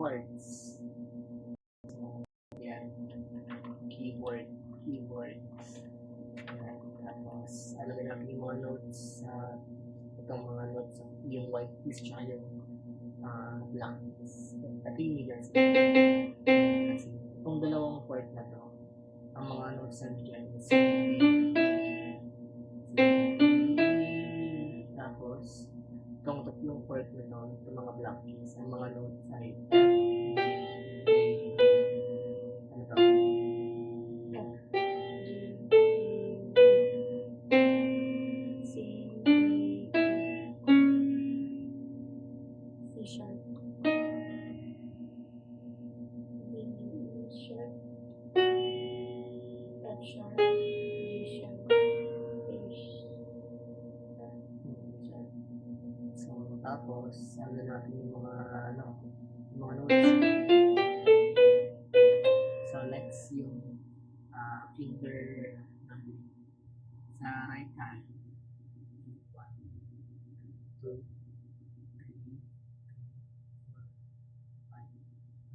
chords. So, yan. Keywords. Yan. Tapos, alamin natin yung mga notes sa itong mga notes, yung white keys tsaka yung black keys. Ito yung middle C. Itong dalawang chord na to, ang mga notes na dyan is C, tapos itong tatlong chord na to, itong mga black keys, ang mga notes ay ano to? C sharp, D sharp, F sharp, G sharp, A sharp. So, tapos, ano natin yung mga, yung mga notes. So, next yung finger numbering. Sa right hand, 1, 2, 3, 4, 5.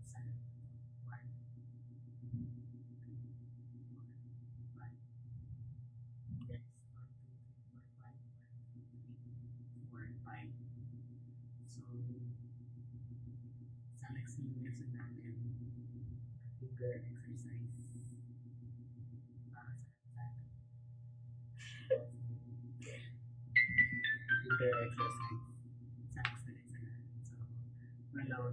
Sa left, 1, 2, 3, 4, 5. Next, 1, 2, 3, 4, 5. 1, 2, 3, 4, 5. So, sa next yung lesson natin, finger exercise. Para sa finger exercise. Sa next na lesson natin. So, for now,